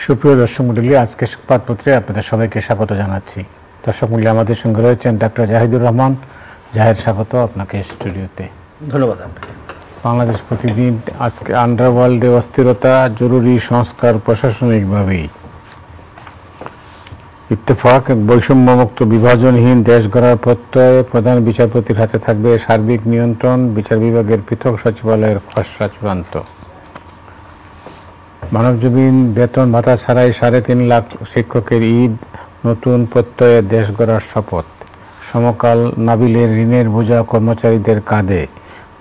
সুপ্রিয় দর্শক মণ্ডলী, আজকে সংবাদপত্রে আপনাদের সবাইকে স্বাগত জানাচ্ছি। দর্শক মণ্ডলী, আমাদের সঙ্গে রয়েছেন ডক্টর জাহিদুর রহমান। জাহেদ, স্বাগত আপনাকে স্টুডিওতে। ধন্যবাদ আপনাকে। বাংলাদেশ প্রতিদিন আজকে আন্ডারওয়ার্ল্ডে অস্থিরতা, জরুরি সংস্কার প্রশাসনিকভাবেই। ইত্তেফাক, বৈষম্যমুক্ত বিভাজনহীন দেশ গড়ার প্রত্যয়ে প্রধান বিচারপতির হাতে থাকবে সার্বিক নিয়ন্ত্রণ, বিচার বিভাগের পৃথক সচিবালয়ের খসড়া চূড়ান্ত। মানবজমিন, বেতন ভাতা ছাড়াই 3.5 লাখ শিক্ষকের ঈদ, নতুন প্রত্যয়ে দেশ গড়ার শপথ। সমকাল, নাবিলের ঋণের বোঝা কর্মচারীদের কাঁধে,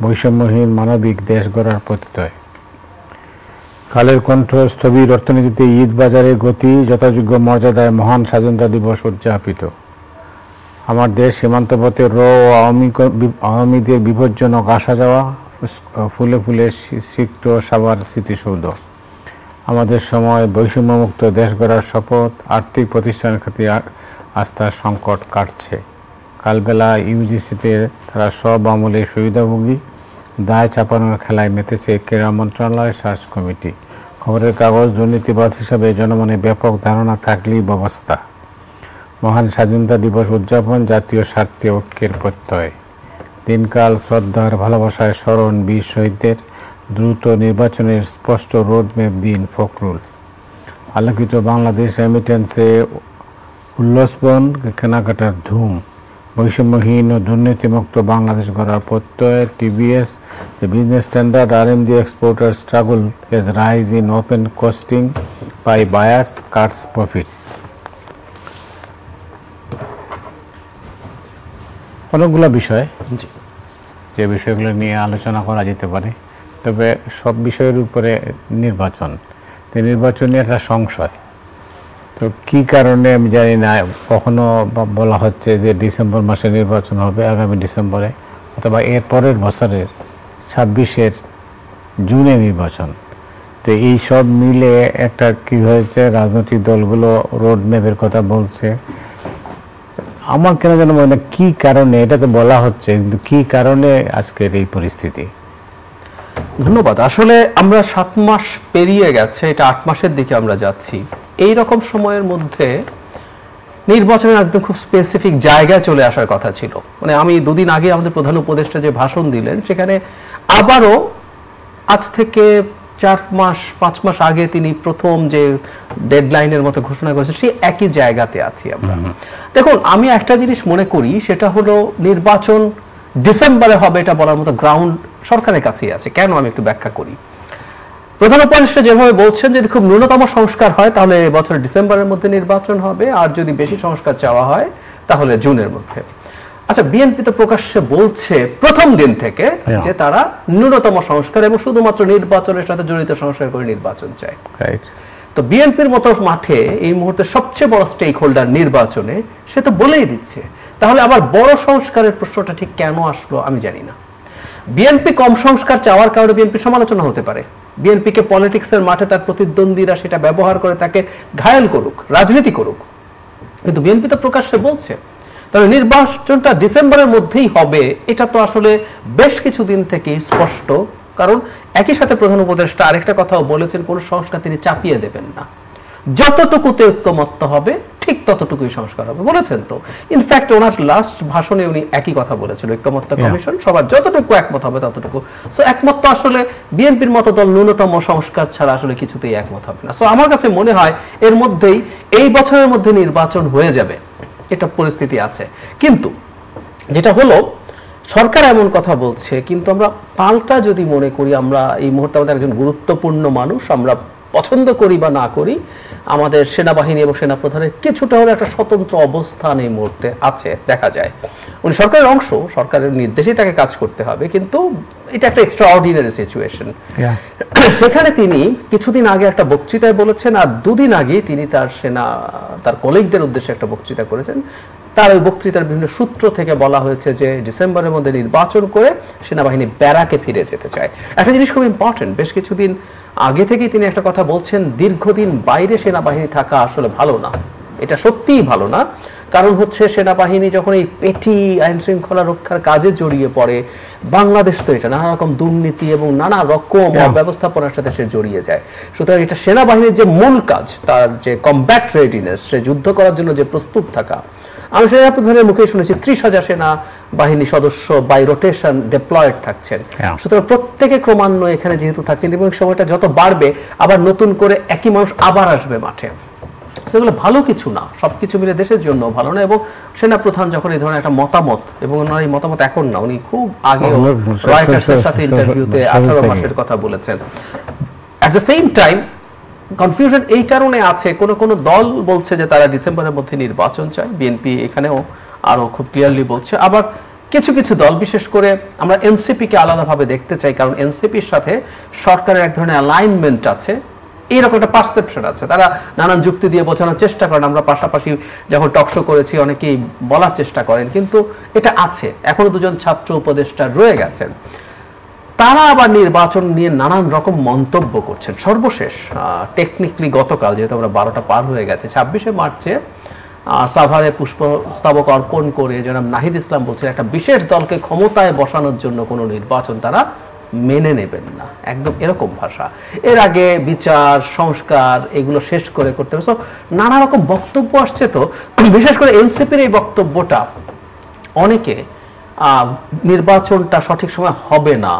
বৈষম্যহীন মানবিক দেশ গড়ার প্রত্যয়। কালের কণ্ঠ, স্থবির অর্থনীতিতে ঈদ বাজারে গতি, যথাযোগ্য মর্যাদায় মহান স্বাধীনতা দিবস উদযাপিত। আমার দেশ সীমান্তপথে র ও আওয়ামীদের বিপজ্জনক আসা যাওয়া, ফুলে ফুলে সিক্ত সাভার স্মৃতিসৌধ। আমাদের সময়, বৈষম্যমুক্ত দেশ গড়ার শপথ, আর্থিক প্রতিষ্ঠানের ক্ষেত্রে আস্থার সংকট কাটছে। কালবেলা ইউজিসিতে তারা সব আমলে সুবিধাভোগী, দায় চাপানোর খেলায় মেতেছে ক্রীড়া মন্ত্রণালয়, সার্চ কমিটি। খবরের কাগজ, দুর্নীতিবাজ হিসাবে জনমনে ব্যাপক ধারণা থাকলেই ব্যবস্থা। মহান স্বাধীনতা দিবস উদযাপন, জাতীয় স্বার্থে ঐক্যের প্রত্যয়। দিনকাল, শ্রদ্ধার ভালোবাসায় স্মরণ বীর শহীদদের, দ্রুত নির্বাচনের স্পষ্ট রোডম্যাপ দিন ফখরুল। আলোকিত বাংলাদেশ, রেমিটেন্সে উল্লাসবন, কেনাকাটার ধুম। বৈষম্যহীন ও দুর্নীতিমুক্ত বাংলাদেশ গড়ার প্রত্যয়। TBS, the business standard RMG exporters struggle as rise in open costing by buyers cuts profits. অনেকগুলো বিষয়, যে বিষয়গুলো নিয়ে আলোচনা করা যেতে পারে, তবে সব বিষয়ের উপরে নির্বাচন নিয়ে একটা সংশয়। তো কী কারণে আমি জানি না, কখনো বলা হচ্ছে যে ডিসেম্বর মাসে নির্বাচন হবে, আগামী ডিসেম্বরে, অথবা এর পরের বছরের 26 জুনে নির্বাচন। তো এই সব মিলে একটা কি হয়েছে, রাজনৈতিক দলগুলো রোডম্যাপের কথা বলছে। আমার কেন যেন মনে হয় কী কারণে, এটা তো বলা হচ্ছে, কিন্তু কী কারণে আজকের এই পরিস্থিতি? ধন্যবাদ। আসলে আমরা 7 মাস পেরিয়ে গেছে, এটা 8 মাসের দিকে আমরা যাচ্ছি। এই রকম সময়ের মধ্যে নির্বাচনের একদম খুব স্পেসিফিক জায়গায় চলে আসার কথা ছিল। মানে আমি 2 দিন আগে আমাদের প্রধান উপদেষ্টা যে ভাষণ দিলেন, সেখানে আবারও আজ থেকে 4 মাস 5 মাস আগে তিনি প্রথম যে ডেডলাইনের মতো ঘোষণা করেছেন, সেই একই জায়গাতে আছি আমরা। দেখুন, আমি একটা জিনিস মনে করি, সেটা হলো নির্বাচন ডিসেম্বরে হবে এটা বলার মতো গ্রাউন্ড সরকারের কাছেই আছে। কেন, আমি একটু ব্যাখ্যা করি। প্রধান উপদেষ্টা যেভাবে বলছেন, যদি খুব ন্যূনতম সংস্কার হয় তাহলে বছর ডিসেম্বরের মধ্যে নির্বাচন হবে, আর যদি বেশি সংস্কার চাওয়া হয় তাহলে জুনের মধ্যে। আচ্ছা, বিএনপি তো প্রকাশ্যে বলছে প্রথম দিন থেকে যে তারা ন্যূনতম সংস্কার এবং শুধুমাত্র নির্বাচনের সাথে জড়িত সংস্কার করে নির্বাচন চায়। তো বিএনপির মতো মাঠে এই মুহূর্তে সবচেয়ে বড় স্টেক হোল্ডার নির্বাচনে, সে তো বলেই দিচ্ছে। তাহলে আবার বড় সংস্কারের প্রশ্নটা ঠিক কেন আসলো আমি জানি না। বিএনপি কম সংস্কার চাওয়ার কারণে বিএনপি সমালোচনা হতে পারে। বিএনপিকে পলিটিক্সের মাঠে তার প্রতিদ্বন্দ্বীরা সেটা ব্যবহার করে তাকে ঘায়েল করুক, রাজনীতি করুক, কিন্তু বিএনপি তো প্রকাশ্যে বলছে। তাহলে নির্বাচনটা ডিসেম্বরের মধ্যেই হবে, এটা তো আসলে বেশ কিছুদিন থেকেই স্পষ্ট। কারণ একই সাথে প্রধান উপদেষ্টা আরেকটা কথাও বলেছেন, কোন সংস্কার তিনি চাপিয়ে দেবেন না, যতটুকুতে ঐক্যমত্য হবে ঠিক ততটুকুই সংস্কার হবে বলেছেন। তো ইনফ্যাক্ট ওনার লাস্ট ভাষণে উনি একই কথা বলেছেন, ঐক্যমত্য কমিশন, সবার যতটুকু একমত হবে ততটুকু। সো একমত তো আসলে বিএনপির মতো দল ন্যূনতম সংস্কার ছাড়া আসলে কিছুতেই একমত হবে না। সো আমার কাছে মনে হয় এর মধ্যেই এই বছরের মধ্যে নির্বাচন হয়ে যাবে, এটা পরিস্থিতি আছে। কিন্তু যেটা হলো, সরকার এমন কথা বলছে, কিন্তু আমরা পাল্টা যদি মনে করি, আমরা এই মুহূর্তে আমাদের একজন গুরুত্বপূর্ণ মানুষ, আমরা পছন্দ করি বা না করি, আমাদের সেনাবাহিনী এবং সেনাপ্রধানের কিছুটা হলে একটা স্বতন্ত্র অবস্থান এই মুহূর্তে আছে, দেখা যায়। উনি সরকারের অংশ, সরকারের নির্দেশেই তাকে কাজ করতে হবে, কিন্তু এটা একটা এক্সট্রা অর্ডিনারি সিচুয়েশন। সেখানে তিনি কিছুদিন আগে একটা বক্তৃতায় বলেছেন, আর 2 দিন আগে তিনি তার কলিগদের উদ্দেশ্যে একটা বক্তৃতা করেছেন। তার ওই বক্তৃতার বিভিন্ন সূত্র থেকে বলা হয়েছে যে ডিসেম্বরের মধ্যে নির্বাচন করে সেনাবাহিনী ব্যারাকে ফিরে যেতে চায়। একটা জিনিস খুব ইম্পর্টেন্ট, বেশ কিছুদিন আগে থেকেই তিনি একটা কথা বলছেন, দীর্ঘদিন বাইরে সেনাবাহিনী থাকা আসলে ভালো না, এটা সত্যিই ভালো না। কারণ হচ্ছে সেনাবাহিনী যখন এই পেটি আইন শৃঙ্খলা রক্ষার কাজে জড়িয়ে পড়ে, বাংলাদেশ তো এটা নানা রকম দুর্নীতি এবং নানা রকম ব্যবস্থাপনার সাথে সে জড়িয়ে যায়। সুতরাং এটা সেনাবাহিনীর যে মূল কাজ, তার যে কমব্যাট রেডিনেস, সে যুদ্ধ করার জন্য যে প্রস্তুত থাকা। আমি সেনাপ্রধানের মুখে শুনেছি 30,000 সেনা বাহিনী সদস্য বাই রোটেশন ডিপ্লয়েড থাকছেন। সুতরাং প্রত্যেকে ক্রমান্বয়ে এখানে যেহেতু থাকছেন এবং সময়টা যত বাড়বে আবার নতুন করে একই মানুষ আবার আসবে মাঠে, সেগুলো ভালো কিছু না, সবকিছু মিলে দেশের জন্য ভালো না। এবং সেনাপ্রধান যখন এই ধরনের একটা মতামত, এবং ওনার এই মতামত এখন না, উনি খুব আগে রয়টার্সের সাথে ইন্টারভিউতে 18 মাসের কথা বলেছেন। At the same time confusion এই কারণে আছে, কোন দল বলছে যে তারা ডিসেম্বরের মধ্যে নির্বাচন চায়, বিএনপি এখানেও আরো খুব ক্লিয়ারলি বলছে। আবার কিছু কিছু দল, বিশেষ করে আমরা এনসিপিকে আলাদাভাবে দেখতে চাই, কারণ এনসিপির সাথে সরকারের এক ধরনের অ্যালাইনমেন্ট আছে, এইরকম একটা পারসেপশন আছে। তারা নানান যুক্তি দিয়ে বোঝানোর চেষ্টা করেন, আমরা পাশাপাশি যখন টকশো করেছি অনেকেই বলার চেষ্টা করেন, কিন্তু এটা আছে। এখনো দুজন ছাত্র উপদেষ্টা রয়ে গেছেন, তারা আবার নির্বাচন নিয়ে নানান রকম মন্তব্য করছেন। সর্বশেষ টেকনিক্যালি গতকাল, যেহেতু আমরা 12টা পার হয়ে গেছে, 26শে মার্চে সাভারে পুষ্পস্তবক অর্পণ করে জনাব নাহিদ ইসলাম বলছেন একটা বিশেষ দলকে ক্ষমতায় বসানোর জন্য কোনো নির্বাচন তারা মেনে নেবেন না, একদম এরকম ভাষা। এর আগে বিচার সংস্কার এগুলো শেষ করে করতে হবে। সো নানা রকম বক্তব্য আসছে। তো বিশেষ করে এনসিপির এই বক্তব্যটা অনেকে নির্বাচনটা সঠিক সময় হবে না,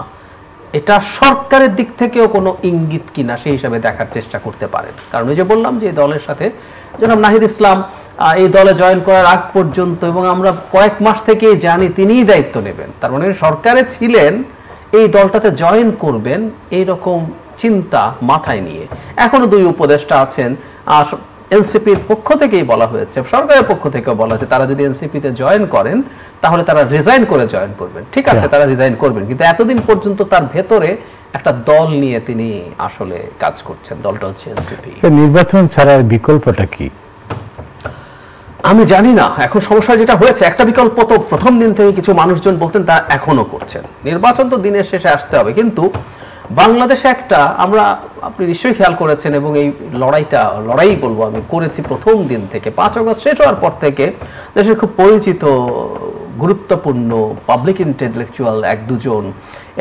এটা সরকারের দিক থেকেও কোনো ইঙ্গিত কিনা সেই হিসাবে দেখার চেষ্টা করতে পারেন। কারণ ওই যে বললাম যে এই দলের সাথে জনাব নাহিদ ইসলাম এই দলে জয়েন করার আগ পর্যন্ত, এবং আমরা কয়েক মাস থেকেই জানি তিনিই দায়িত্ব নেবেন, তার মানে সরকারে ছিলেন, এই দলটাতে জয়েন করবেন এইরকম চিন্তা মাথায় নিয়ে। এখনো দুই উপদেষ্টা আছেন, এনসিপির পক্ষ থেকেই বলা হয়েছে, সরকারের পক্ষ থেকেও বলা হয়েছে তারা যদি এনসিপিতে জয়েন করেন তাহলে তারা রিজাইন করে জয়েন করবেন। ঠিক আছে, তারা রিজাইন করবেন, কিন্তু এতদিন পর্যন্ত তার ভেতরে একটা দল নিয়ে তিনি আসলে কাজ করছেন, দলটা হচ্ছে এনসিপি। নির্বাচন ছাড়ার বিকল্পটা কি আমি জানি না। এখন সমস্যা যেটা হয়েছে, একটা বিকল্প তো প্রথম দিন থেকে কিছু মানুষজন বলতেন, তা এখনো করছেন। নির্বাচন তো দিনের শেষে আসতে হবে, কিন্তু বাংলাদেশে একটা, আমরা আপনি নিশ্চয়ই খেয়াল করেছেন, এবং এই লড়াই বলবো আমি করেছি প্রথম দিন থেকে। 5 আগস্ট শেষ হওয়ার পর থেকে দেশের খুব পরিচিত গুরুত্বপূর্ণ পাবলিক ইন্টেলেকচুয়াল 1-2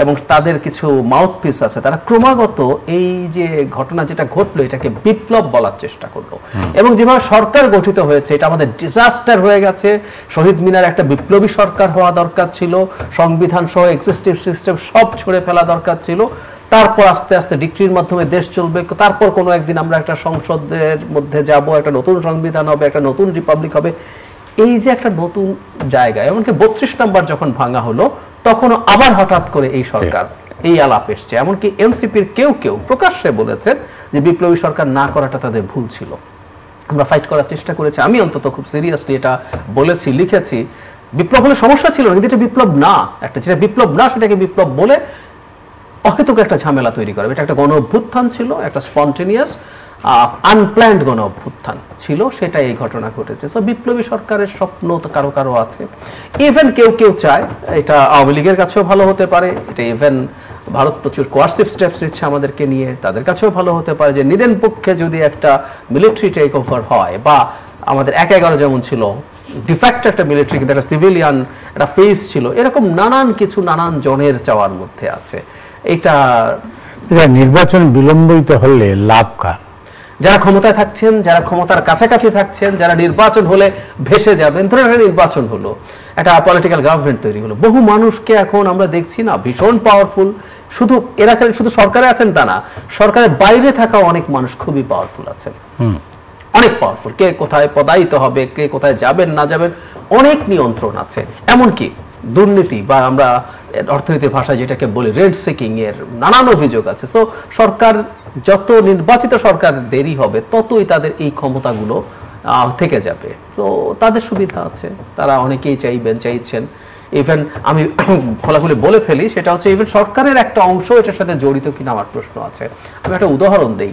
এবং তাদের কিছু মাউথপিস আছে, তারা ক্রমাগত এই যে ঘটনা যেটা ঘটলো এটাকে বিপ্লব বলার চেষ্টা করলো। এবং যেভাবে সরকার গঠিত হয়েছে এটা আমাদের ডিজাস্টার হয়ে গেছে, শহীদ মিনার একটা বিপ্লবী সরকার হওয়া দরকার ছিল, সংবিধান সহ এক্সিস্টিভ সিস্টেম সব ছুঁড়ে ফেলা দরকার ছিল, তারপর আস্তে আস্তে ডিক্রির মাধ্যমে দেশ চলবে, তারপর কোনো একদিন আমরা একটা সংসদের মধ্যে যাব, একটা নতুন সংবিধান হবে, একটা নতুন রিপাবলিক হবে। এই যে একটা নতুন জায়গা, এমনকি 32 নম্বর যখন ভাঙা হলো তখনও আবার হঠাৎ করে এই সরকার এই আলাপ এসছে। এমনকি এনসিপির কেউ কেউ প্রকাশ্যে বলেছেন যে বিপ্লবী সরকার না করাটা তাদের ভুল ছিল। আমরা ফাইট করার চেষ্টা করেছি, আমি অন্তত খুব সিরিয়াসলি এটা বলেছি, লিখেছি। বিপ্লব হলে সমস্যা ছিল না, কিন্তু এটা বিপ্লব না, একটা যেটা বিপ্লব না সেটাকে বিপ্লব বলে অহেতুক একটা ঝামেলা তৈরি করা। এটা একটা গণ অভ্যুত্থান ছিল, একটা স্পন্টেনিয়াস আনপ্ল্যান্ড গণ অভ্যুত্থান ছিল, সেটা এই ঘটনা ঘটেছে। তো বিপ্লবী সরকারের স্বপ্ন তো কারো কারো আছে, ইভেন কেউ কেউ চায় এটা আওয়ামী লীগের কাছেও ভালো হতে পারে, এটা ইভেন ভারত প্রচুর কোয়ার্সিভ স্টেপস নিচ্ছে আমাদেরকে নিয়ে, তাদের কাছেও ভালো হতে পারে যে নিদেন পক্ষে যদি একটা মিলিটারি টেক ওভার হয়, বা আমাদের 1-11 যেমন ছিল ডিফ্যাক্ট একটা মিলিটারি কিন্তু একটা সিভিলিয়ান একটা ফেস ছিল, এরকম নানান কিছু নানান জনের চাওয়ার মধ্যে আছে। এটা নির্বাচন বিলম্বিত হলে লাভ কার? যারা ক্ষমতায় থাকছেন, যারা ক্ষমতার কাছাকাছি থাকছেন, যারা নির্বাচন হলে ভেসে যাবেন। ধরুন একটা নির্বাচন হলো, একটা পলিটিক্যাল গভর্নমেন্ট তৈরি হলো, বহু মানুষকে এখন আমরা দেখছি না ভীষণ পাওয়ারফুল, শুধু এরা শুধু সরকারে আছেন তা না, সরকারের বাইরে থাকা অনেক মানুষ খুবই পাওয়ারফুল আছেন, অনেক পাওয়ারফুল। কে কোথায় পদায়িত হবে, কে কোথায় যাবেন না যাবেন, অনেক নিয়ন্ত্রণ আছে। এমনকি দুর্নীতি বা আমরা অর্থনীতির ভাষায় যেটাকে বলি রেড সিকিং এর নানান অভিযোগ আছে। সো সরকার যত নির্বাচিত সরকার দেরি হবে ততই তাদের এই ক্ষমতাগুলো থেকে যাবে। তো তাদের সুবিধা আছে, তারা অনেকেই চাইছেন। ইভেন আমি খোলাখুলি বলে ফেলি, সেটা হচ্ছে ইভেন সরকারের একটা অংশ এটার সাথে জড়িত কিনা আমার প্রশ্ন আছে। আমি একটা উদাহরণ দেই,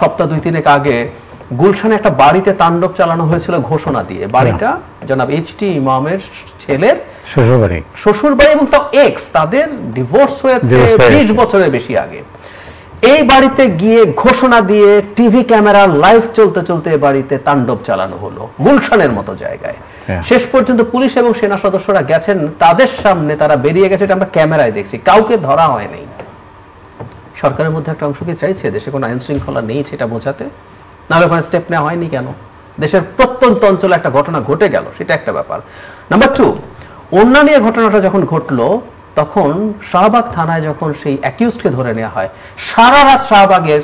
সপ্তাহ 2-3 আগে গুলশানে একটা বাড়িতে তাণ্ডব চালানো হয়েছিল ঘোষণা দিয়ে। বাড়িটা জনাব এইচটি ইমামের ছেলের শ্বশুরবাড়ি এবং তাও এক্স, তাদের ডিভোর্স হয়েছে 20 বছরের বেশি আগে। এই বাড়িতে গিয়ে ঘোষণা দিয়ে টিভি ক্যামেরা লাইভ চলতে চলতে বাড়িতে তাণ্ডব চালানো হলো গুলশানের মতো জায়গায়। শেষ পর্যন্ত পুলিশ এবং সেনা সদস্যরা গেছেন, তাদের সামনে তারা বেরিয়ে গেছে, এটা আমরা ক্যামেরায় দেখছি, কাউকে ধরা হয় নাই। সরকারের মধ্যে একটা অংশ কি চাইছে দেশে কোনো আইন শৃঙ্খলা নেই সেটা বোঝাতে? নাহলে ওখানে স্টেপ নেওয়া হয়নি কেন? দেশের প্রত্যন্ত অঞ্চলে একটা ঘটনা ঘটে গেল, সেটা একটা ব্যাপার। নাম্বার 2, ওন্না নিয়ে ঘটনাটা যখন ঘটলো তখন শাহবাগ থানায় যখন সেই অ্যাকিউজডকে ধরে নেওয়া হয়, সারা রাত শাহবাগের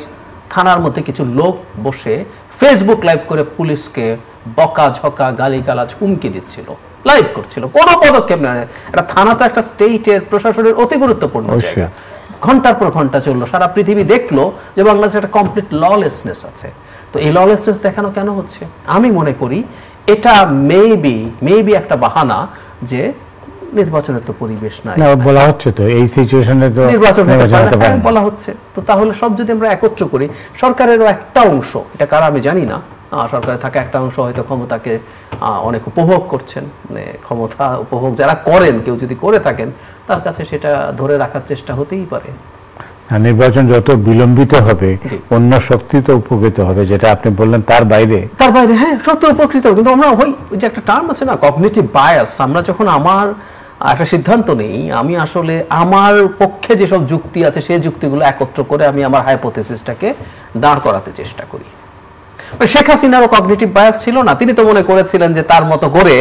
থানার মধ্যে কিছু লোক বসে ফেসবুক লাইভ করে পুলিশকে বকা ঝকা গালিগালাজ হুমকি দিচ্ছিল, লাইভ করছিল, কোনো পদক্ষেপ নেয়। এটা থানা তো একটা স্টেটের প্রশাসনের অতি গুরুত্বপূর্ণ জায়গা। ঘন্টার পর ঘন্টা চললো, সারা পৃথিবী দেখলো যে বাংলাদেশে একটা কমপ্লিট ললেসনেস আছে। তো এই ললেসনেস দেখানো কেন হচ্ছে? আমি মনে করি এটা মেবি একটা বাহানা যে নির্বাচনের তো পরিবেশ নাই, বলা হচ্ছে তো এই সিচুয়েশনে তো নির্বাচন বলা হচ্ছে। তো তাহলে সব যদি আমরা একত্র করি, সরকারেরও একটা অংশ, এটা কারা আমি জানি না, সরকারে থাকা একটা অংশ হয়তো ক্ষমতাকে অনেক উপভোগ করছেন, মানে ক্ষমতা উপভোগ যারা করেন, কেউ যদি করে থাকেন তার কাছে সেটা ধরে রাখার চেষ্টা হতেই পারে। নির্বাচন যত বিলম্বিত হবে অন্য শক্তি তো উপকৃত হবে, যেটা আপনি বললেন তার বাইরে হ্যাঁ সত্য উপকৃত। কিন্তু আমরা ওই যে একটা টার্ম আছে না, কগনিটিভ বায়াস, আমরা যখন আমার একটা সিদ্ধান্ত নেই, আমি আসলে আমার পক্ষে যেসব যুক্তি আছে সেই যুক্তিগুলো একত্র করে আমি আমার হাইপোথেসিসটাকে দাঁড় করাতে চেষ্টা করি। শেখ হাসিনারও কগনিটিভ বায়াস ছিল না? তিনি তো মনে করেছিলেন যে তার মতো করে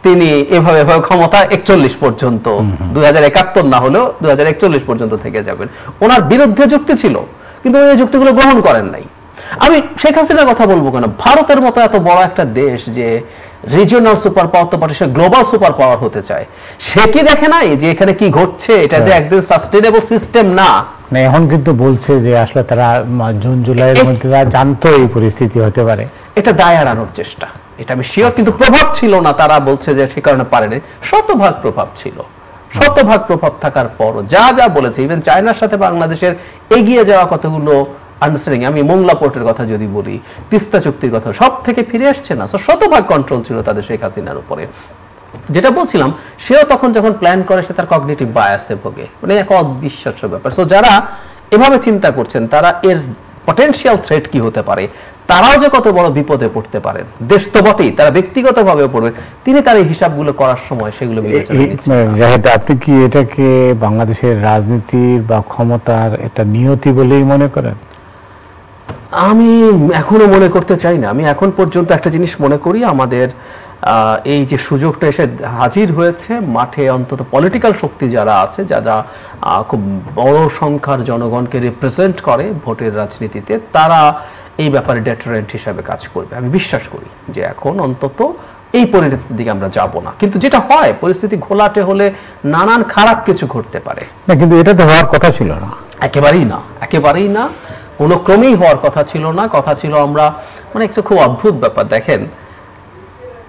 তিনি এভাবে ক্ষমতা 41 পর্যন্ত, 2071 না হলেও 2041 পর্যন্ত থেকে যাবেন। ওনার বিরুদ্ধে যুক্তি ছিল, কিন্তু এই যুক্তিগুলো গ্রহণ করেন নাই। আমি শেখ হাসিনার কথা বলবো কেন, ভারতের মতো এত বড় একটা দেশ যে রিজিওনাল সুপার পাওয়ার তো পারে, সে গ্লোবাল সুপার পাওয়ার হতে চায়, সে কি দেখে নাই যে এখানে কি ঘটছে? এটা যে একদম সাস্টেনেবল সিস্টেম না। এখন কিন্তু বলছে যে আসলে তারা জুন জুলাইয়ের মধ্যে জানতো এই পরিস্থিতি হতে পারে, এটা দায় এড়ানোর চেষ্টা, এটা আমি শিওর। কিন্তু প্রভাব ছিল না, তারা বলছে যে সে কারণে পারেনি। শতভাগ প্রভাব ছিল, শতভাগ প্রভাব থাকার পর যা যা বলেছে, ইভেন চায়নার সাথে বাংলাদেশের এগিয়ে যাওয়া কতগুলো আন্ডারস্ট্যান্ডিং, আমি মোংলা পোর্টের কথা যদি বলি, তিস্তা চুক্তির কথা, সব থেকে ফিরে আসছে না। শতভাগ কন্ট্রোল ছিল তাদের শেখ হাসিনার উপরে। যেটা বলছিলাম, সেও তখন যখন প্ল্যান করে সে তার কগনিটিভ বায়াসে ভোগে, মানে এক অবিশ্বাস্য ব্যাপার। সো যারা এভাবে চিন্তা করছেন তারা এর পটেনশিয়াল থ্রেট কি হতে পারে, তারাও যে কত বড় বিপদে পড়তে পারেন, দেশ তো বটেই, তারা ব্যক্তিগতভাবে পড়বেন, তিনি তার এই হিসাবগুলো করার সময় সেগুলো বিবেচনা নিচ্ছেন। জাহিদ, আপনি কি এটাকে বাংলাদেশের রাজনীতির বা ক্ষমতার একটা নিয়তি বলেই মনে করেন? আমি এখনো মনে করতে চাই না। আমি এখন পর্যন্ত একটা জিনিস মনে করি, আমাদের এই যে সুযোগটা এসে হাজির হয়েছে মাঠে, অন্তত পলিটিক্যাল শক্তি যারা আছে, যারা খুব বড় সংখ্যার জনগণকে রিপ্রেজেন্ট করে ভোটের রাজনীতিতে, তারা এই ব্যাপারে ডেটারেন্ট হিসাবে কাজ করবে। আমি বিশ্বাস করি যে এখন অন্তত এই পরিণতির দিকে আমরা যাব না। কিন্তু যেটা হয়, পরিস্থিতি ঘোলাটে হলে নানান খারাপ কিছু ঘটতে পারে না, কিন্তু এটা তো হওয়ার কথা ছিল না, একেবারেই না, একেবারেই না, কোনো ক্রমেই হওয়ার কথা ছিল না। কথা ছিল আমরা, মানে একটা খুব অদ্ভুত ব্যাপার, দেখেন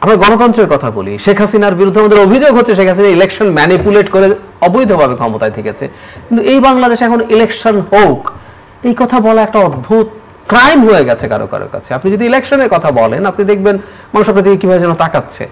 আমরা গণতন্ত্রের কথা বলি, শেখ হাসিনার বিরুদ্ধে আমাদের অভিযোগ হচ্ছে শেখ হাসিনা ইলেকশন ম্যানিপুলেট করে অবৈধভাবে ক্ষমতায় থেকেছে। কিন্তু এই বাংলাদেশে এখন ইলেকশন হোক, এই কথা বলা একটা অদ্ভুত ক্রাইম হয়ে গেছে কারো কারো কাছে। আপনি যদি ইলেকশনের কথা বলেন, আপনি দেখবেন মানুষ আপনার দিকে কিভাবে যেন তাকাচ্ছে,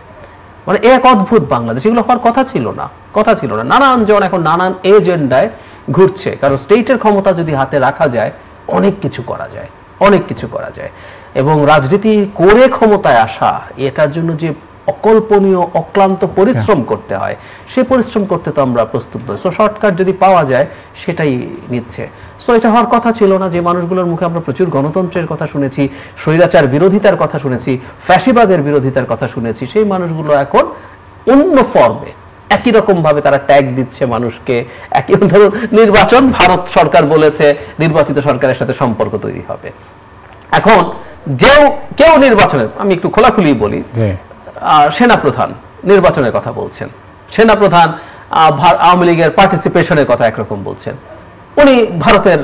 মানে এক অদ্ভুত বাংলাদেশ। এগুলো হওয়ার কথা ছিল না, কথা ছিল না। নানান জন এখন নানান এজেন্ডায় ঘুরছে, কারণ স্টেটের ক্ষমতা যদি হাতে রাখা যায় অনেক কিছু করা যায়, অনেক কিছু করা যায়। এবং রাজনীতি করে ক্ষমতায় আসা, এটার জন্য যে অকল্পনীয় অক্লান্ত পরিশ্রম করতে হয়, সেই পরিশ্রম করতে তো আমরা প্রস্তুত নই। সো শর্টকাট যদি পাওয়া যায় সেটাই নিচ্ছে। সো এটা হওয়ার কথা ছিল না। যে মানুষগুলোর মুখে আমরা প্রচুর গণতন্ত্রের কথা শুনেছি, স্বৈরাচার বিরোধিতার কথা শুনেছি, ফ্যাসিবাদের বিরোধিতার কথা শুনেছি, সেই মানুষগুলো এখন অন্য ফর্মে একই রকম ভাবে তারা ট্যাগ দিচ্ছে মানুষকে। একই ধরুন নির্বাচন, ভারত সরকার বলেছে নির্বাচিত সরকারের সাথে সম্পর্ক তৈরি হবে। এখন কেউ নির্বাচনের, আমি একটু খোলাখুলি বলি, সেনাপ্রধান নির্বাচনের কথা বলছেন, সেনাপ্রধান আওয়ামী লীগের পার্টিসিপেশনের কথা একরকম বলছেন, উনি ভারতের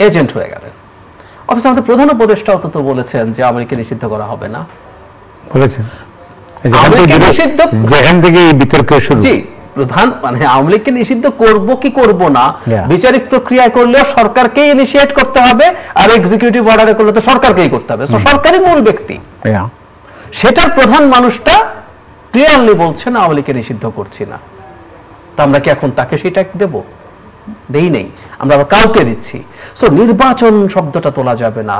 এজেন্ট হয়ে গেলেন। অথচ আমাদের প্রধান উপদেষ্টা অন্তত বলেছেন যে আওয়ামী লীগকে নিষিদ্ধ করা হবে না, বলেছেন। যেখান থেকে এই বিতর্ক শুরু, জি, প্রধান মানে আওয়ামী লীগকে নিষিদ্ধ করব কি করব না, বিচারিক প্রক্রিয়ায় করলেও সরকারকেই ইনিশিয়েট করতে হবে, আর এক্সিকিউটিভ অর্ডারে করলে তো সরকারকেই করতে হবে। সরকারই মূল ব্যক্তি, সেটার প্রধান মানুষটা ক্লিয়ারলি বলছেন আওয়ামী লীগকে নিষিদ্ধ করছি না। তা আমরা কি এখন তাকে সেটা দেব? দেই নেই, আমরা কাউকে দিচ্ছি। সো নির্বাচন শব্দটা তোলা যাবে না।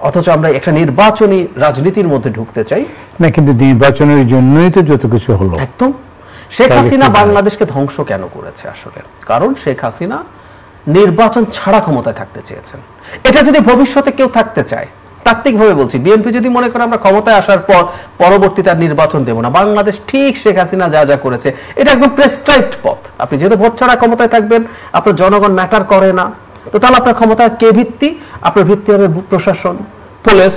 অথচ আমরা একটা নির্বাচনী রাজনীতির মধ্যে ঢুকতে চাই না, কিন্তু নির্বাচনের জন্যই তো যত কিছু হলো। একদম। শেখ হাসিনা বাংলাদেশকে ধ্বংস কেন করেছে আসলে? কারণ শেখ হাসিনা নির্বাচন ছাড়া ক্ষমতায় থাকতে চেয়েছেন। এটা যদি ভবিষ্যতে কেউ থাকতে চায়, তাত্ত্বিকভাবে বলছি, বিএনপি যদি মনে করে আমরা ক্ষমতায় আসার পর পরবর্তীতে আর নির্বাচন দেব না, বাংলাদেশ ঠিক শেখ হাসিনা যা যা করেছে এটা একদম প্রেসক্রাইবড পথ। আপনি যেহেতু ভোট ছাড়া ক্ষমতায় থাকবেন, আপনার জনগণ ম্যাটার করে না, তো তাহলে আপনার ক্ষমতার কে ভিত্তি? আপনার ভিত্তি হবে প্রশাসন, পুলিশ,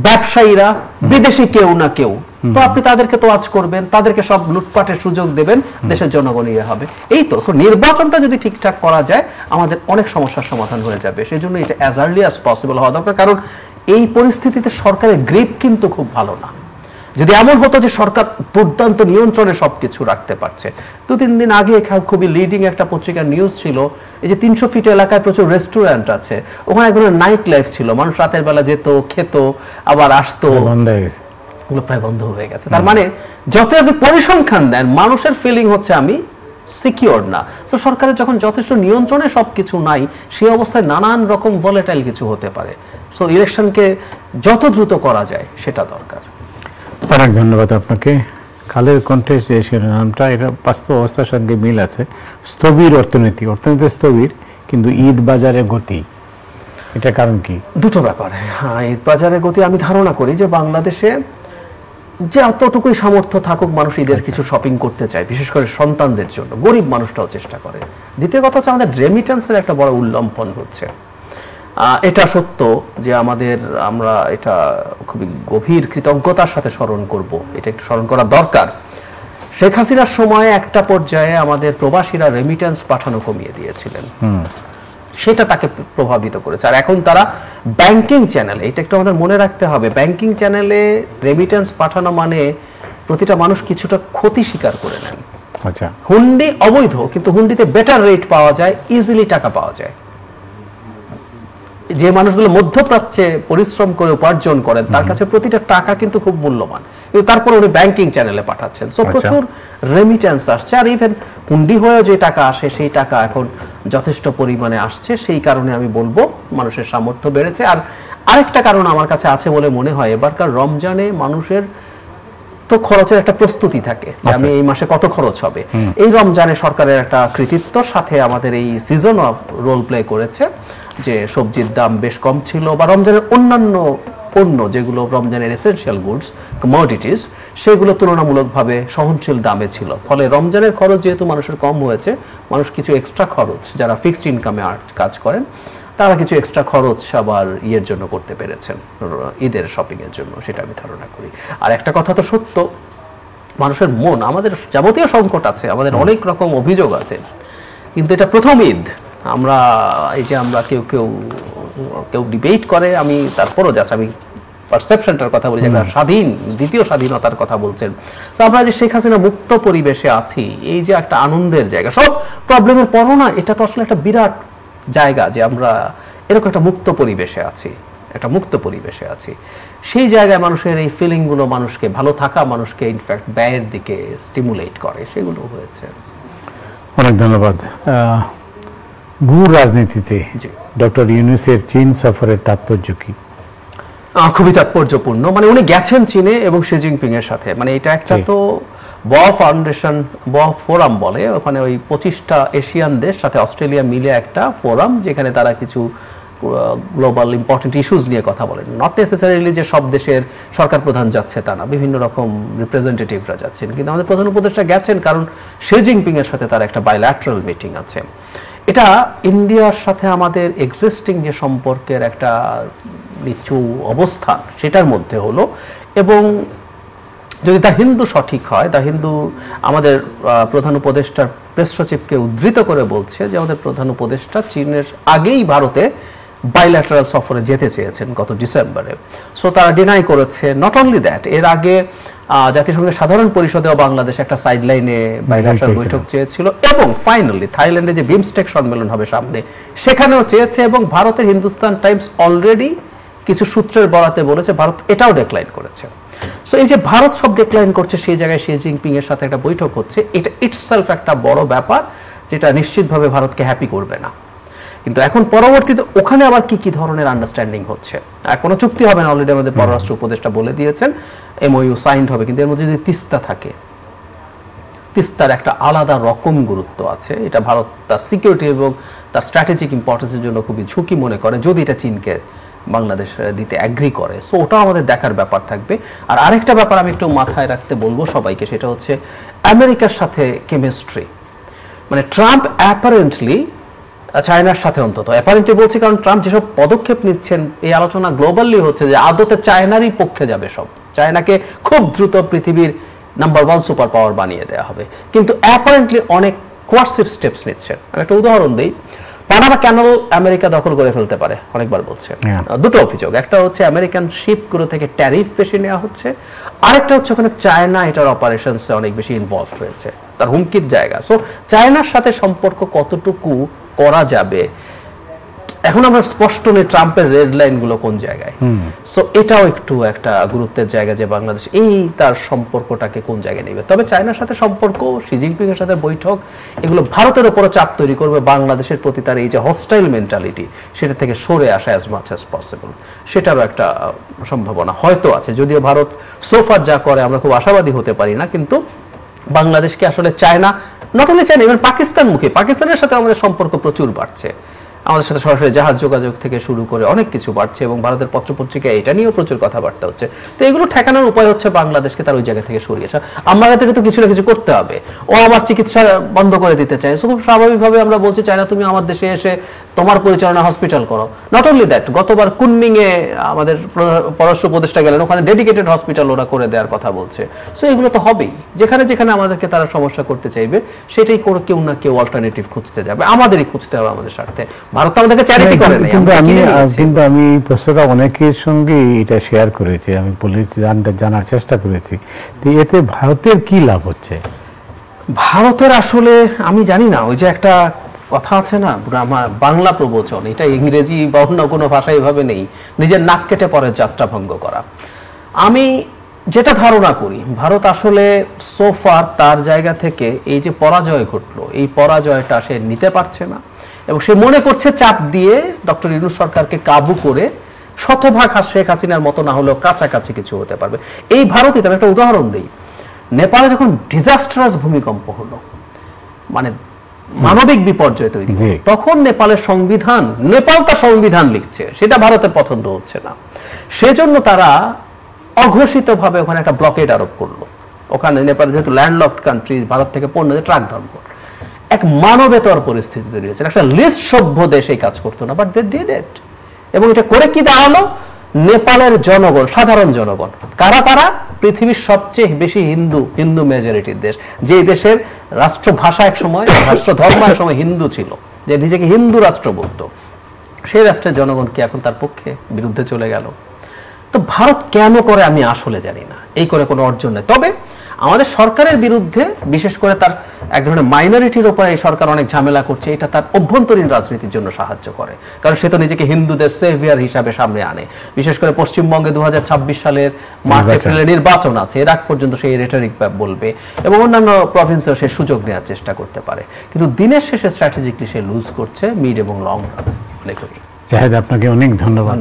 ব্যবসায়ীরা, বিদেশি কেউ না কেউ। তো আপনি তাদেরকে তোয়াজ করবেন, তাদেরকে সব লুটপাটের সুযোগ দেবেন, দেশের জনগণ ইয়ে হবে। এই তো নির্বাচনটা যদি ঠিকঠাক করা যায়, আমাদের অনেক সমস্যার সমাধান হয়ে যাবে। সেই জন্য এটা অ্যাজ আর্লি অ্যাজ পসিবল হওয়া দরকার। কারণ এই পরিস্থিতিতে সরকারের গ্রিপ কিন্তু খুব ভালো না। যদি এমন হতো যে সরকার দুর্দান্ত নিয়ন্ত্রণে সবকিছু রাখতে পারছে। 2-3 দিন আগে খুবই লিডিং একটা পত্রিকার নিউজ ছিল, এই যে 300 ফিট এলাকায় প্রচুর রেস্টুরেন্ট আছে, ওখানে এক ধরনের নাইট লাইফ ছিল, মানুষ রাতের বেলা যেত, খেত, আবার আসতো, বন্ধ হয়ে গেছে, ওগুলো প্রায় বন্ধ হয়ে গেছে। তার মানে যত আপনি পরিসংখ্যান দেন, মানুষের ফিলিং হচ্ছে আমি সিকিউর না। তো সরকারের যখন যথেষ্ট নিয়ন্ত্রণে সবকিছু নাই, সেই অবস্থায় নানান রকম ভলেটাইল কিছু হতে পারে। সো ইলেকশনকে যত দ্রুত করা যায় সেটা দরকার। অনেক ধন্যবাদ আপনাকে। কালের কণ্ঠে যে শিরোনামটা, এটা বাস্তব অবস্থার সঙ্গে মিল আছে। স্থবির অর্থনীতি, অর্থনীতি স্থবির, কিন্তু ঈদ বাজারে গতি, এটা কারণ কি? দুটো ব্যাপার। হ্যাঁ, ঈদ বাজারে গতি, আমি ধারণা করি যে বাংলাদেশে যে অতটুকুই সামর্থ্য থাকুক, মানুষ ঈদের কিছু শপিং করতে চায়, বিশেষ করে সন্তানদের জন্য। গরিব মানুষটাও চেষ্টা করে। দ্বিতীয় কথা হচ্ছে আমাদের রেমিটেন্সের একটা বড় উল্লম্ফন হচ্ছে। এটা সত্য যে আমরা এটা খুবই গভীর কৃতজ্ঞতার সাথে স্মরণ করব, এটা একটু স্মরণ করা দরকার। শেখ হাসিনার সময় একটা পর্যায়ে আমাদের প্রবাসীরা রেমিটেন্স পাঠানো কমিয়ে দিয়েছিলেন, সেটা তাকে প্রভাবিত করেছে। আর এখন তারা ব্যাংকিং চ্যানেলে, এটা একটু আমাদের মনে রাখতে হবে, ব্যাংকিং চ্যানেলে রেমিটেন্স পাঠানো মানে প্রতিটা মানুষ কিছুটা ক্ষতি স্বীকার করে নেন। আচ্ছা, হুন্ডি অবৈধ, কিন্তু হুন্ডিতে বেটার রেট পাওয়া যায়, ইজিলি টাকা পাওয়া যায়। যে মানুষগুলো মধ্যপ্রাচ্যে পরিশ্রম করে উপার্জন করেন, তার কাছে প্রতিটা টাকা কিন্তু খুব মূল্যবান, কিন্তু তারপরে উনি ব্যাংকিং চ্যানেলে পাঠাচ্ছেন। সো প্রচুর রেমিটেন্স আসছে। আর ইভেন হুন্ডি হয়েও যে টাকা আসে, সেই টাকা এখন যথেষ্ট পরিমাণে আসছে। সেই কারণে আমি বলবো মানুষের সামর্থ্য বেড়েছে। আর আরেকটা কারণ আমার কাছে আছে বলে মনে হয়, এবারকার রমজানে মানুষের তো খরচের একটা প্রস্তুতি থাকে, আমি এই মাসে কত খরচ হবে। এই রমজানে সরকারের একটা কৃতিত্বর সাথে আমাদের এই সিজন অফ রোল প্লে করেছে, যে সবজির দাম বেশ কম ছিল, বা রমজানের অন্যান্য পণ্য যেগুলো রমজানের এসেনশিয়াল গুডস, কমোডিটিস, সেগুলো তুলনামূলকভাবে সহনশীল দামে ছিল। ফলে রমজানের খরচ যেহেতু মানুষের কম হয়েছে, মানুষ কিছু এক্সট্রা খরচ, যারা ফিক্সড ইনকামে কাজ করেন, তারা কিছু এক্সট্রা খরচ আবার ইয়ের জন্য করতে পেরেছেন, ঈদের শপিং এর জন্য, সেটা আমি ধারণা করি। আর একটা কথা তো সত্য, মানুষের মন, আমাদের যাবতীয় সংকট আছে, আমাদের অনেক রকম অভিযোগ আছে, কিন্তু এটা প্রথম ঈদ। আমরা এই যে আমরা কেউ কেউ কেউ ডিবেট করে, আমি তারপরও যাচ্ছি, আমি পারসেপশনটার কথা বলি, যেটা স্বাধীন, দ্বিতীয় স্বাধীনতার কথা বলছেন। তো আমরা যে শেখ হাসিনা মুক্ত পরিবেশে আছি, এই যে একটা আনন্দের জায়গা, সব প্রবলেমের পরও না, এটা তো আসলে একটা বিরাট জায়গা যে আমরা এরকম একটা মুক্ত পরিবেশে আছি, একটা মুক্ত পরিবেশে আছি। সেই জায়গায় মানুষের এই ফিলিংগুলো মানুষকে, ভালো থাকা মানুষকে ইনফ্যাক্ট ব্যয়ের দিকে স্টিমুলেট করে, সেগুলো হয়েছে। অনেক ধন্যবাদ। ভূ রাজনীতিতে ডক্টর ইউনূসের চীন সফরের তাৎপর্য কি? খুবই তাৎপর্যপূর্ণ। মানে উনি গেছেন চীনে এবং শি জিনপিং এর সাথে, মানে এটা একটা তো ফাউন্ডেশন, ফোরাম বলে, ওখানে ওই 25টা এশিয়ান দেশ সাথে অস্ট্রেলিয়া মিলে একটা ফোরাম, যেখানে তারা কিছু গ্লোবাল ইম্পর্টেন্ট ইস্যুস নিয়ে কথা বলেন। নট নেসেসারিলি যে সব দেশের সরকার প্রধান যাচ্ছে তা না, বিভিন্ন রকম রিপ্রেজেন্টেটিভরা যাচ্ছেন, কিন্তু আমাদের প্রধান উপদেষ্টা গেছেন কারণ শি জিনপিং এর সাথে তার একটা বাইল্যাটারাল মিটিং আছে। এটা ইন্ডিয়ার সাথে আমাদের এক্সিস্টিং যে সম্পর্কের একটা নিচু অবস্থান, সেটার মধ্যে হলো। এবং যদি দ্য হিন্দু সঠিক হয়, দ্য হিন্দু আমাদের প্রধান উপদেষ্টার প্রেস সচিবকে উদ্ধৃত করে বলছে যে আমাদের প্রধান উপদেষ্টা চীনের আগেই ভারতে বাইল্যাটারাল সফরে যেতে চেয়েছেন গত ডিসেম্বরে। সো তারা ডিনাই করেছে। নট অনলি দ্যাট, এর আগে জাতিসংঘের সাধারণ পরিষদেও বাংলাদেশ একটা সাইডলাইনে বাইল্যাটারাল বৈঠক চেয়েছিল, এবং ফাইনালি থাইল্যান্ডে যে বিমস্টেক সম্মেলন হবে সামনে, সেখানেও চেয়েছে। এবং ভারতের হিন্দুস্তান টাইমস অলরেডি কিছু সূত্রের বরাতে বলেছে ভারত এটাও ডিক্লাইন করেছে। সো এই যে ভারত সব ডিক্লাইন করছে, সেই জায়গায় শি জিনপিং এর সাথে একটা বৈঠক হচ্ছে, এটা ইটসেলফ একটা বড় ব্যাপার, যেটা নিশ্চিতভাবে ভারতকে হ্যাপি করবে না। কিন্তু এখন পরবর্তীতে ওখানে আবার কি কি ধরনের আন্ডারস্ট্যান্ডিং হচ্ছে, কোনো চুক্তি হবে না, অলরেডি আমাদের পররাষ্ট্র উপদেষ্টা বলে দিয়েছেন এমওইউ সাইন্ড হবে, কিন্তু এর মধ্যে যদি তিস্তা থাকে, তিস্তার একটা আলাদা রকম গুরুত্ব আছে, এটা ভারত তার সিকিউরিটি এবং তার স্ট্র্যাটেজিক ইম্পর্টেন্সের জন্য খুবই ঝুঁকি মনে করে যদি এটা চীনকে বাংলাদেশ দিতে অ্যাগ্রি করে। সো ওটাও আমাদের দেখার ব্যাপার থাকবে। আর আরেকটা ব্যাপার আমি একটু মাথায় রাখতে বলবো সবাইকে, সেটা হচ্ছে আমেরিকার সাথে কেমিস্ট্রি। মানে ট্রাম্প অ্যাপারেন্টলি চায়নার সাথে, অন্তত অ্যাপারেন্টলি বলছি কারণ ট্রাম্প যেসব পদক্ষেপ নিচ্ছেন, এই আলোচনা গ্লোবালি হচ্ছে যে আদতে চায়নারই পক্ষে যাবে সব, চায়নাকে খুব দ্রুত পৃথিবীর নাম্বার 1 সুপার পাওয়ার বানিয়ে দেওয়া হবে, কিন্তু অ্যাপারেন্টলি অনেক কোয়ার্সিভ স্টেপস নিচ্ছেন। আমি একটা উদাহরণ দিই, পানামা ক্যানাল আমেরিকা দখল করে ফেলতে পারে, অনেকবার বলছে। দুটো অভিযোগ, একটা হচ্ছে আমেরিকান শিপগুলো থেকে ট্যারিফ বেশি নেওয়া হচ্ছে, আরেকটা হচ্ছে ওখানে চায়না এটার অপারেশনসে অনেক বেশি ইনভলভ হয়েছে, তার হুমকির জায়গা। সো চায়নার সাথে সম্পর্ক কতটুকু করা যাবে এখন আমরা স্পষ্ট নেই, ট্রাম্পের রেড লাইনগুলো কোন জায়গায়। সো এটাও একটু একটা গুরুত্বের জায়গা যে বাংলাদেশ এই তার সম্পর্কটাকে কোন জায়গায় নেবে। তবে চায়নার সাথে সম্পর্ক, শি জিনপিং এর সাথে বৈঠক, এগুলো ভারতের উপরও চাপ তৈরি করবে বাংলাদেশের প্রতি, তার এই যে হস্টাইল মেন্টালিটি সেটা থেকে সরে আসা অ্যাজ মাচ অ্যাজ পসিবল, সেটারও একটা সম্ভাবনা হয়তো আছে। যদিও ভারত সোফার যা করে আমরা খুব আশাবাদী হতে পারি না, কিন্তু বাংলাদেশকে আসলে China, not only China, even Pakistan মুখে, পাকিস্তানের সাথে আমাদের সম্পর্ক প্রচুর বাড়ছে, আমাদের সাথে সরাসরি জাহাজ যোগাযোগ থেকে শুরু করে অনেক কিছু বাড়ছে, এবং ভারতের পত্রপত্রিকায় এটা নিয়েও প্রচুর কথাবার্তা হচ্ছে। তো এগুলো ঠেকানোর উপায় হচ্ছে বাংলাদেশকে তার ওই জায়গা থেকে সরিয়ে আসা। আমার থেকে তো কিছু না কিছু করতে হবে, ও আমার চিকিৎসা বন্ধ করে দিতে চায়, সো খুব স্বাভাবিকভাবে আমরা বলছি চায়না তুমি আমার দেশে এসে তোমার পরিচালনা হসপিটাল করো। নট অনলি দ্যাট, গতবার কুনমিংয়ে আমাদের পররাষ্ট্র উপদেষ্টা গেলেন, ওখানে ডেডিকেটেড হসপিটাল ওরা করে দেওয়ার কথা বলছে। সো এগুলো তো হবেই, যেখানে যেখানে আমাদেরকে তারা সমস্যা করতে চাইবে সেটাই করে কেউ না কেউ অল্টারনেটিভ খুঁজতে যাবে, আমাদেরই খুঁজতে হবে আমাদের স্বার্থে। ভারত আমাদেরকে চ্যারিটি করে না, কিন্তু আমি এই প্রশ্নটা অনেকের সঙ্গে এটা শেয়ার করেছি, আমি পুলিশ জানার চেষ্টা করেছি, তো এতে ভারতের কি লাভ হচ্ছে? ভারতের আসলে আমি জানি না, ওই যে একটা কথা আছে না, আমার বাংলা প্রবচন, এটা ইংরেজি বা অন্য কোনো ভাষা এভাবে নেই, নিজের নাক কেটে পরে যাত্রা ভঙ্গ করা। আমি যেটা ধারণা করি, ভারত আসলে সোফার তার জায়গা থেকে এই যে পরাজয় ঘটলো, এই পরাজয়টা সে নিতে পারছে না, এবং সে মনে করছে চাপ দিয়ে ডক্টর ইউনূস সরকারকে কাবু করে শতভাগ শেখ হাসিনার মতো না হলেও কাছাকাছি কিছু হতে পারবে। এই ভারতই, তবে একটা উদাহরণ দিই, নেপালে যখন ডিজাস্টারাস ভূমিকম্প হলো, মানে মানবিক বিপর্যয় তৈরি, তখন নেপালের সংবিধান, নেপাল তার সংবিধান লিখছে, সেটা ভারতের পছন্দ হচ্ছে না, সেজন্য তারা অঘোষিতভাবে ওখানে একটা ব্লকেড আরোপ করলো। ওখানে নেপাল যেহেতু ল্যান্ডলকড কান্ট্রি, ভারত থেকে পণ্য ট্রাক ধরবো, এক মানবেতর পরিস্থিতি তৈরি হয়েছে। একটা লিস্ট সভ্য দেশ এই কাজ করতো না, বাট দে ডিড ইট। এবং এটা করে কি দাঁড়ালো, নেপালের জনগণ, সাধারণ জনগণ কারা, তারা পৃথিবীর সবচেয়ে বেশি হিন্দু মেজরিটির দেশ, যে দেশের রাষ্ট্রভাষা এক সময়, রাষ্ট্র ধর্ম এক সময় হিন্দু ছিল, যে নিজেকে হিন্দু রাষ্ট্র বলতো, সেই রাষ্ট্রের জনগণ কি এখন তার পক্ষে, বিরুদ্ধে চলে গেল? তো ভারত কেন করে আমি আসলে জানি না, এই করে কোনো অর্জন নেই। তবে আমাদের সরকারের বিরুদ্ধে, বিশেষ করে তার এক ধরনের মাইনরিটির উপরে এই সরকার অনেক ঝামেলা করছে, এটা তার অভ্যন্তরীণ রাজনীতির জন্য সাহায্য করে, কারণ সে তো নিজেকে হিন্দুদের সেভিয়ার হিসাবে সামনে আনে। বিশেষ করে পশ্চিমবঙ্গে 2026 সালের মার্চ এপ্রিলে নির্বাচন আছে, এর আগ পর্যন্ত সেই রেটরিক বলবে, এবং অন্যান্য প্রভিন্সেও সে সুযোগ নেওয়ার চেষ্টা করতে পারে, কিন্তু দিনের শেষে স্ট্র্যাটেজিকলি সে লুজ করছে মিড এবং লং রানে। জাহেদ, আপনাকে অনেক ধন্যবাদ।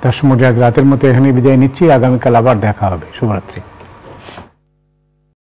দর্শক, আজ রাতের মতো এখানে বিদায় নিচ্ছি, আগামীকাল আবার দেখা হবে। শুভরাত্রি।